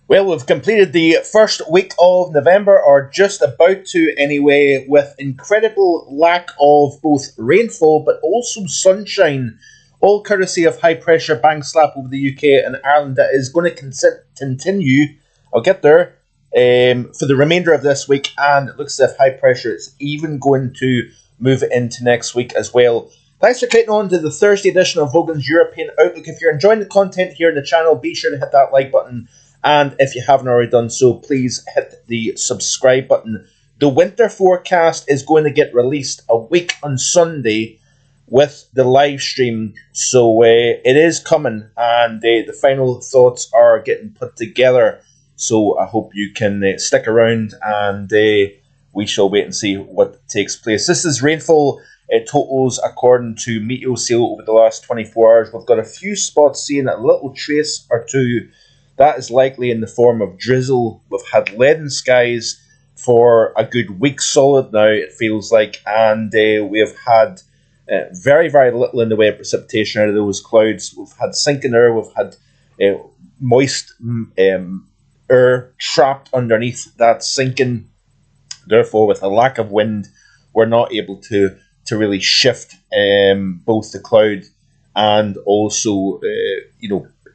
Well, we've completed the first week of November, or just about to anyway, with incredible lack of both rainfall but also sunshine, all courtesy of high pressure bang slap over the UK and Ireland that is going to continue. I'll get there for the remainder of this week, and it looks as if high pressure is even going to move into next week as well. Thanks for clicking on to the Thursday edition of Vogan's European Outlook. If you're enjoying the content here in the channel, be sure to hit that like button. And if you haven't already done so, please hit the subscribe button. The winter forecast is going to get released a week on Sunday with the live stream. So it is coming, and the final thoughts are getting put together. So I hope you can stick around, and we shall wait and see what takes place. This is rainfall totals according to MeteoSail over the last 24 hours. We've got a few spots seeing a little trace or two. That is likely in the form of drizzle. We've had leaden skies for a good week solid now, it feels like, and we have had very, very little in the way of precipitation out of those clouds. We've had sinking air, we've had moist air trapped underneath that sinking. Therefore, with a lack of wind, we're not able to really shift both the cloud and also,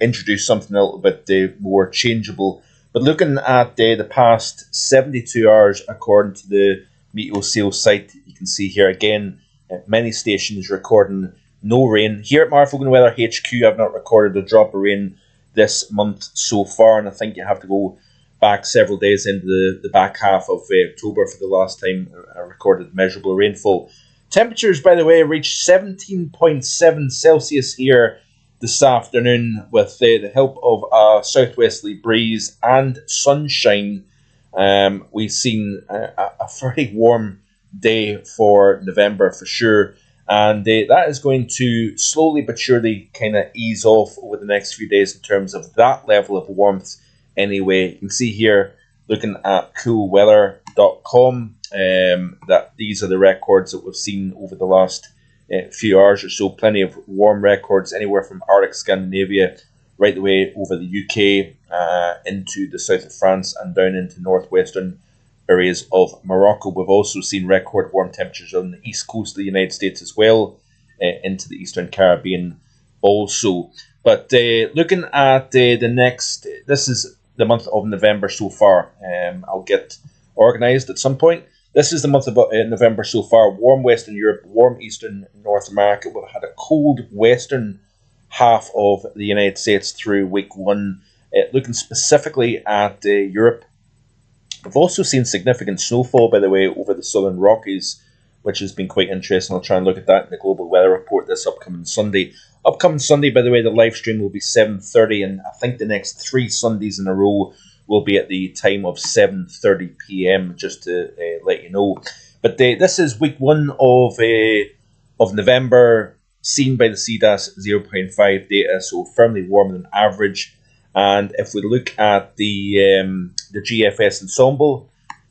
introduce something a little bit more changeable. But looking at the past 72 hours, according to the MeteoSail site, you can see here again, many stations recording no rain. Here at Marfogan Weather HQ, I've not recorded a drop of rain this month so far, and I think you have to go back several days into the back half of October for the last time I recorded measurable rainfall. Temperatures, by the way, reached 17.7 Celsius here this afternoon with the help of a southwesterly breeze and sunshine. We've seen a very warm day for November for sure, and that is going to slowly but surely kind of ease off over the next few days in terms of that level of warmth. Anyway, you can see here, looking at coolweather.com, that these are the records that we've seen over the last few hours or so. Plenty of warm records anywhere from Arctic Scandinavia right the way over the UK into the south of France and down into northwestern areas of Morocco. We've also seen record warm temperatures on the east coast of the United States as well, into the Eastern Caribbean also. But looking at the next, this is the month of November so far. I'll get organised at some point. This is the month of November so far. Warm Western Europe, warm Eastern North America. We've had a cold Western half of the United States through week one. Looking specifically at Europe, we've also seen significant snowfall, by the way, over the Southern Rockies, which has been quite interesting. I'll try and look at that in the Global Weather Report this upcoming Sunday. Upcoming Sunday, by the way, the live stream will be 7:30, and I think the next 3 Sundays in a row will be at the time of 7:30 p.m. just to let you know. But this is week one of November, seen by the CDAS 0.5 data, so firmly warmer than average. And if we look at the GFS ensemble,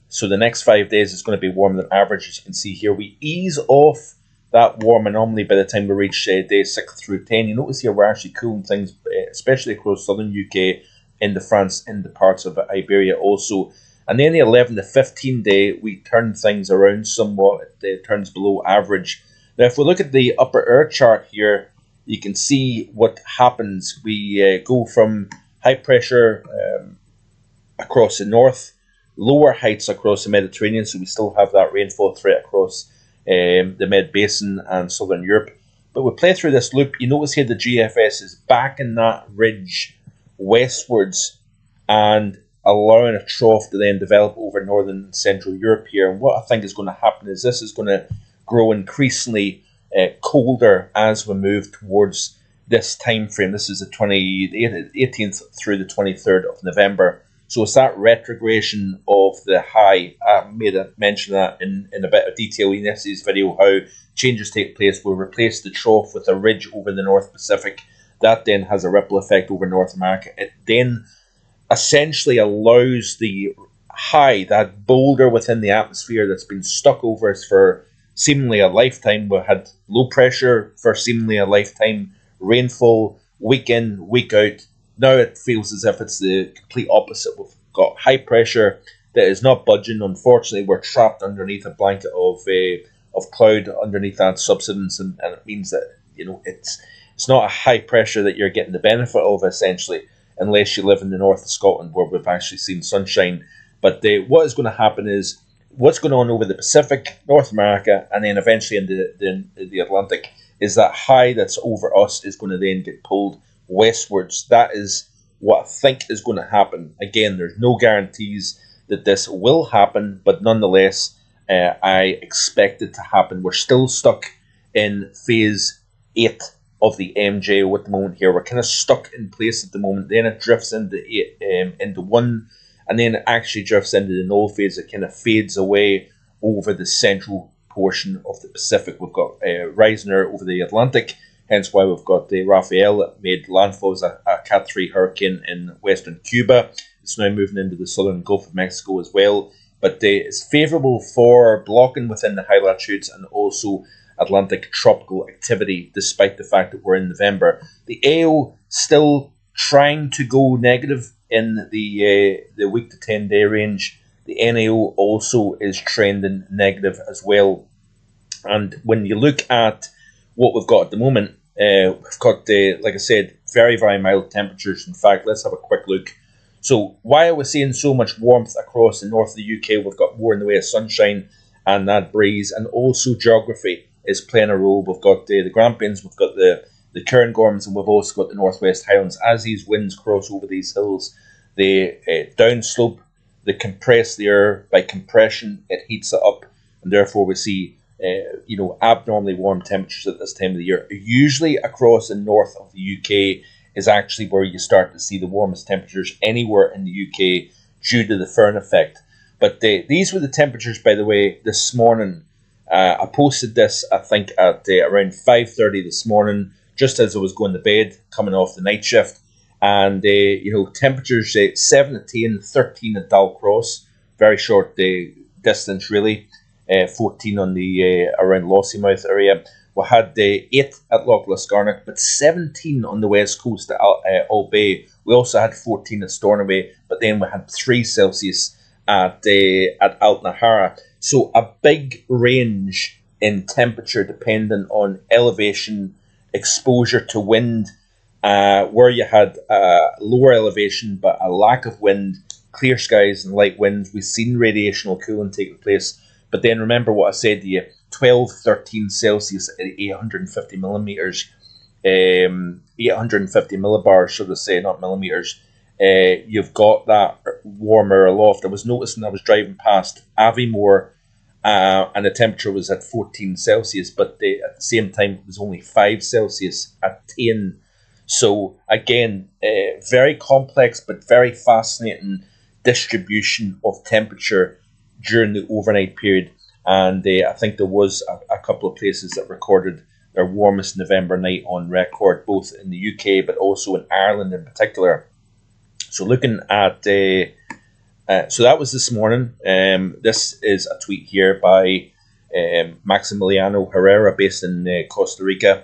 so the next 5 days is going to be warmer than average. As you can see here, we ease off that warm anomaly by the time we reach day 6 through 10. You notice here we're actually cooling things, especially across southern UK, into France, into parts of Iberia also. And then the 11 to 15 day, we turn things around somewhat. It turns below average. Now, if we look at the upper air chart here, you can see what happens. We go from high pressure across the north, lower heights across the Mediterranean, so we still have that rainfall threat across the Med Basin and southern Europe. But we play through this loop. You notice here the GFS is back in that ridge westwards and allowing a trough to then develop over northern and central Europe here. And what I think is going to happen is this is going to grow increasingly colder as we move towards this time frame. This is the 18th through the 23rd of November. So it's that retrogression of the high. I made a mention of that in a bit of detail in yesterday's video, how changes take place. We'll replace the trough with a ridge over the North Pacific. That then has a ripple effect over North America. It then essentially allows the high, that boulder within the atmosphere that's been stuck over us for seemingly a lifetime. We had low pressure for seemingly a lifetime, rainfall week in, week out. now it feels as if it's the complete opposite. We've got high pressure that is not budging. Unfortunately, we're trapped underneath a blanket of cloud underneath that subsidence, and it means that it's not a high pressure that you're getting the benefit of, essentially, unless you live in the north of Scotland where we've actually seen sunshine. But what is going to happen is what's going on over the Pacific, North America, and then eventually in the Atlantic is that high that's over us is going to then get pulled westwards. That is what I think is going to happen. Again, there's no guarantees that this will happen, but nonetheless, I expect it to happen. We're still stuck in phase 8 of the MJO at the moment here. We're kind of stuck in place at the moment. Then it drifts into 1, and then it actually drifts into the null phase. It kind of fades away over the central portion of the Pacific. We've got Reisner over the Atlantic, hence why we've got Rafael that made landfall as a Cat 3 hurricane in western Cuba. It's now moving into the southern Gulf of Mexico as well. But it's favourable for blocking within the high latitudes and also Atlantic tropical activity, despite the fact that we're in November. The AO still trying to go negative in the week to 10-day range. The NAO also is trending negative as well. And when you look at what we've got at the moment, we've got, like I said, very, very mild temperatures. In fact, let's have a quick look. So why are we seeing so much warmth across the north of the UK? We've got more in the way of sunshine and that breeze, and also geography is playing a role. We've got the Grampians, we've got the Cairngorms, and we've also got the Northwest Highlands. As these winds cross over these hills, they downslope, they compress the air. By compression, it heats it up, and therefore we see abnormally warm temperatures at this time of the year. Usually across the north of the UK is actually where you start to see the warmest temperatures anywhere in the UK due to the Fern effect. But these were the temperatures, by the way, this morning. I posted this, I think, at around 5:30 this morning, just as I was going to bed, coming off the night shift. And, temperatures 7 at Tain, 13 at Dalcross, very short distance, really. 14 on the around Lossiemouth area. We had 8 at Loch Liscarnock, but 17 on the west coast at Albay. We also had 14 at Stornoway, but then we had 3 Celsius at Altnahara. So a big range in temperature dependent on elevation, exposure to wind, where you had lower elevation but a lack of wind, clear skies and light winds. We've seen radiational cooling taking place. But then remember what I said to you, 12, 13 Celsius at 850 millimeters, 850 millibars, should I say, not millimeters. You've got that warmer aloft. I was noticing I was driving past Aviemore and the temperature was at 14 Celsius, but at the same time it was only 5 Celsius at Tain. So again, very complex but very fascinating distribution of temperature during the overnight period. And I think there was a couple of places that recorded their warmest November night on record, both in the UK but also in Ireland in particular. So looking at, so that was this morning. This is a tweet here by Maximiliano Herrera, based in Costa Rica.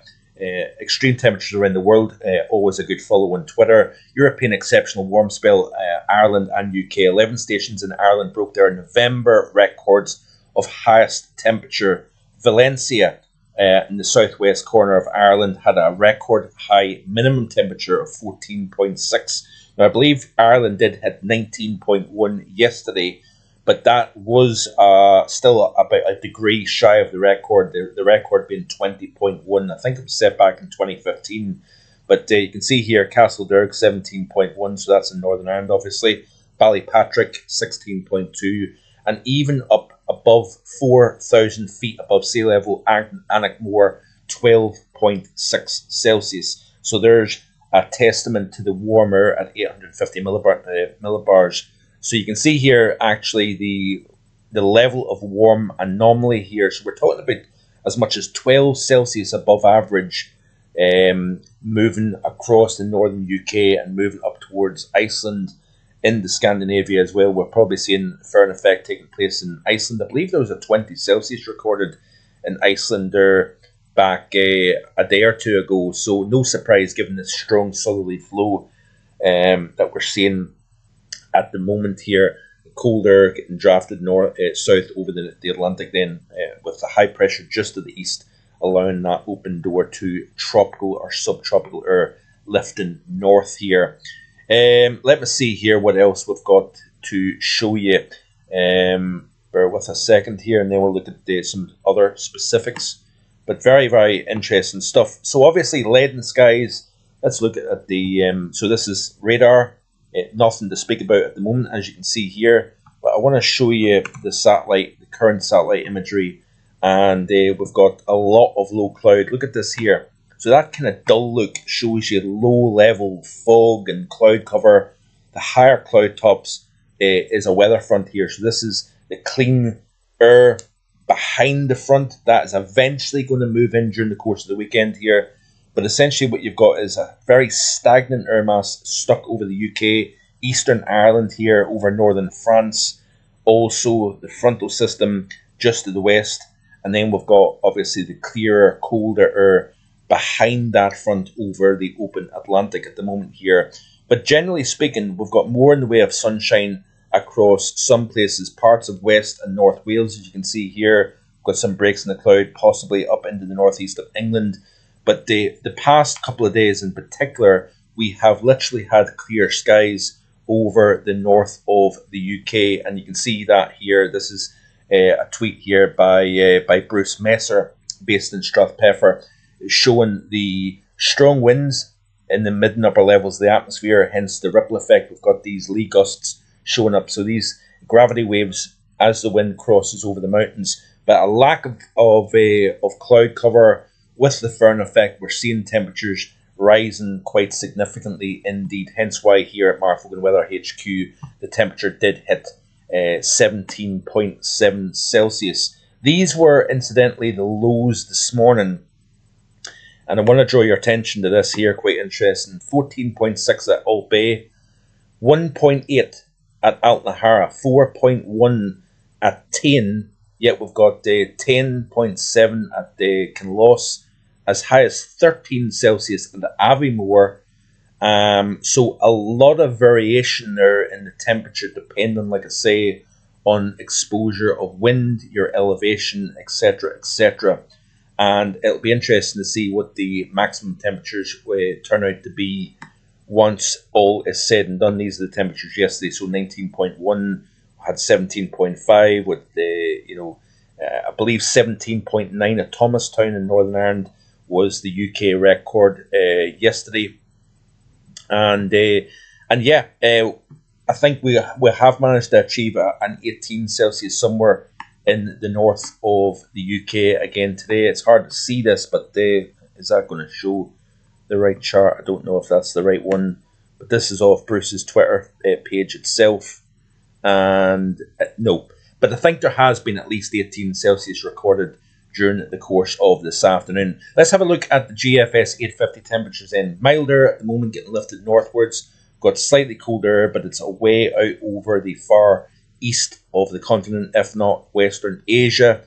Extreme temperatures around the world, always a good follow on Twitter. European exceptional warm spell, Ireland and UK. 11 stations in Ireland broke their November records of highest temperature. Valencia, in the southwest corner of Ireland, had a record high minimum temperature of 14.6. Now, I believe Ireland did hit 19.1 yesterday, but that was still about a degree shy of the record. The record being 20.1. I think it was set back in 2015. But you can see here, Castlederg 17.1, so that's in Northern Ireland, obviously. Ballypatrick 16.2, and even up above 4,000 feet above sea level, Annaghmore 12.6 Celsius. So there's a testament to the warmer at 850 millibars. So you can see here actually the level of warm anomaly here. So we're talking about as much as 12 Celsius above average, moving across the northern UK and moving up towards Iceland, into Scandinavia as well. We're probably seeing a Fern effect taking place in Iceland. I believe there was a 20 Celsius recorded in Iceland there back a day or two ago. So no surprise given the strong southerly flow that we're seeing at the moment here. Cold air getting drafted south over the Atlantic, then with the high pressure just to the east, allowing that open door to tropical or subtropical air lifting north here. Let me see here what else we've got to show you. Bear with a second here, and then we'll look at some other specifics. But very, very interesting stuff. So obviously, leaden skies. Let's look at the. So this is radar. Nothing to speak about at the moment, as you can see here. But I want to show you the current satellite imagery, and we've got a lot of low cloud. Look at this here. So that kind of dull look shows you low-level fog and cloud cover. The higher cloud tops is a weather front here. So this is the clean air behind the front. That is eventually going to move in during the course of the weekend here. But essentially what you've got is a very stagnant air mass stuck over the UK, Eastern Ireland here, over northern France. Also the frontal system just to the west. And then we've got obviously the clearer, colder air behind that front over the open Atlantic at the moment here. But generally speaking, we've got more in the way of sunshine across some places, parts of West and North Wales, as you can see here. We've got some breaks in the cloud, possibly up into the northeast of England. But the past couple of days in particular, we have literally had clear skies over the north of the UK. And you can see that here. This is a tweet here by Bruce Messer, based in Strathpeffer, showing the strong winds in the mid and upper levels of the atmosphere, hence the ripple effect. We've got these lee gusts showing up. So these gravity waves as the wind crosses over the mountains. But a lack of cloud cover with the Fern effect, we're seeing temperatures rising quite significantly indeed. Hence why here at Vogan Weather HQ, the temperature did hit 17.7 Celsius. These were incidentally the lows this morning. And I want to draw your attention to this here, quite interesting. 14.6 at Alt Bay, 1.8 at Altnahara, 4.1 at Tain, yet we've got 10.7 at Kinloss, as high as 13 Celsius at Aviemore. So a lot of variation there in the temperature, depending, like I say, on exposure of wind, your elevation, etc., etc. And it'll be interesting to see what the maximum temperatures turn out to be once all is said and done. These are the temperatures yesterday. So 19.1, had 17.5 with I believe 17.9 at Thomastown in Northern Ireland was the UK record yesterday. And yeah, I think we have managed to achieve an 18 Celsius somewhere in the north of the UK again today. It's hard to see this, but is that going to show the right chart? I don't know if that's the right one, but this is off Bruce's Twitter page itself. And no, but I think there has been at least 18 Celsius recorded during the course of this afternoon. Let's have a look at the GFS 850 temperatures in. Milder at the moment, getting lifted northwards. Got slightly colder, but it's away out over the far east of the continent, if not Western Asia.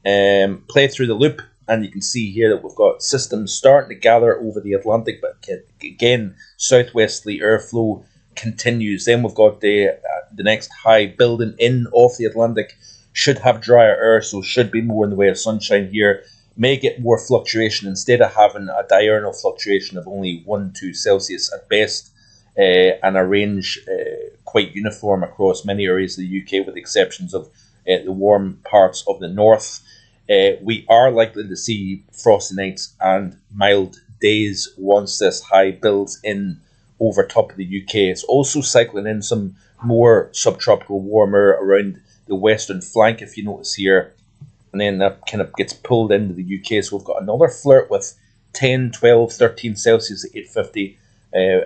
Play through the loop, and you can see here that we've got systems starting to gather over the Atlantic, but again, southwesterly airflow continues. Then we've got the next high building in off the Atlantic. Should have drier air, so should be more in the way of sunshine here. May get more fluctuation instead of having a diurnal fluctuation of only 1-2 Celsius at best, and a range quite uniform across many areas of the UK, with the exceptions of the warm parts of the north. We are likely to see frosty nights and mild days once this high builds in over top of the UK. It's also cycling in some more subtropical warmer around the western flank, if you notice here, and then that kind of gets pulled into the UK. So we've got another flirt with 10, 12, 13 Celsius at 850,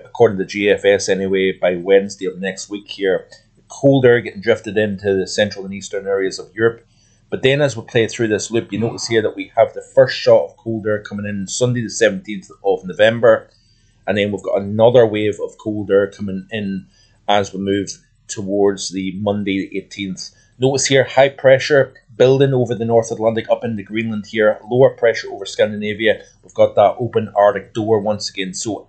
according to GFS anyway, by Wednesday of next week here. Cold air getting drifted into the central and eastern areas of Europe. But then as we play through this loop, you notice here that we have the first shot of cold air coming in Sunday the 17th of November. And then we've got another wave of cold air coming in as we move towards the Monday the 18th. Notice here, high pressure building over the North Atlantic up into Greenland here. Lower pressure over Scandinavia. We've got that open Arctic door once again. So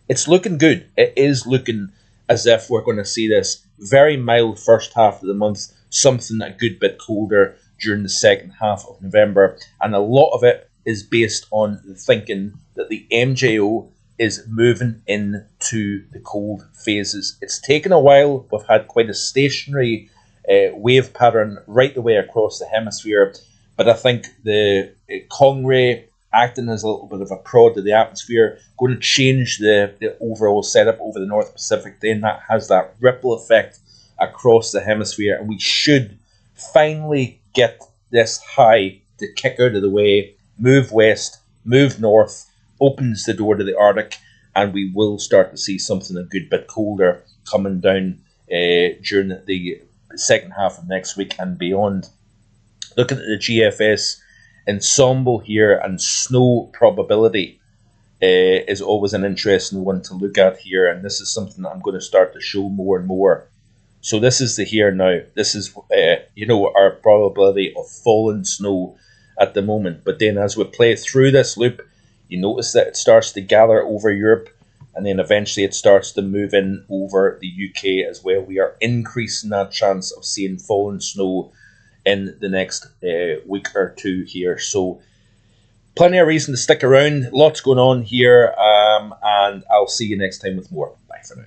it's looking good. It is looking as if we're going to see this very mild first half of the month, something a good bit colder during the second half of November. And a lot of it is based on the thinking that the MJO is moving into the cold phases. It's taken a while. We've had quite a stationary wave pattern right the way across the hemisphere. But I think the Congress acting as a little bit of a prod to the atmosphere, going to change the overall setup over the North Pacific. Then that has that ripple effect across the hemisphere, and we should finally get this high to kick out of the way, move west, move north, opens the door to the Arctic, and we will start to see something a good bit colder coming down during the second half of next week and beyond. Looking at the GFS ensemble here, and snow probability is always an interesting one to look at here, and this is something that I'm going to start to show more and more. So this is the here now. This is our probability of falling snow at the moment. But then as we play through this loop, you notice that it starts to gather over Europe, and then eventually it starts to move in over the UK as well. We are increasing that chance of seeing falling snow in the next week or two here. So plenty of reason to stick around. Lots going on here, and I'll see you next time with more. Bye for now.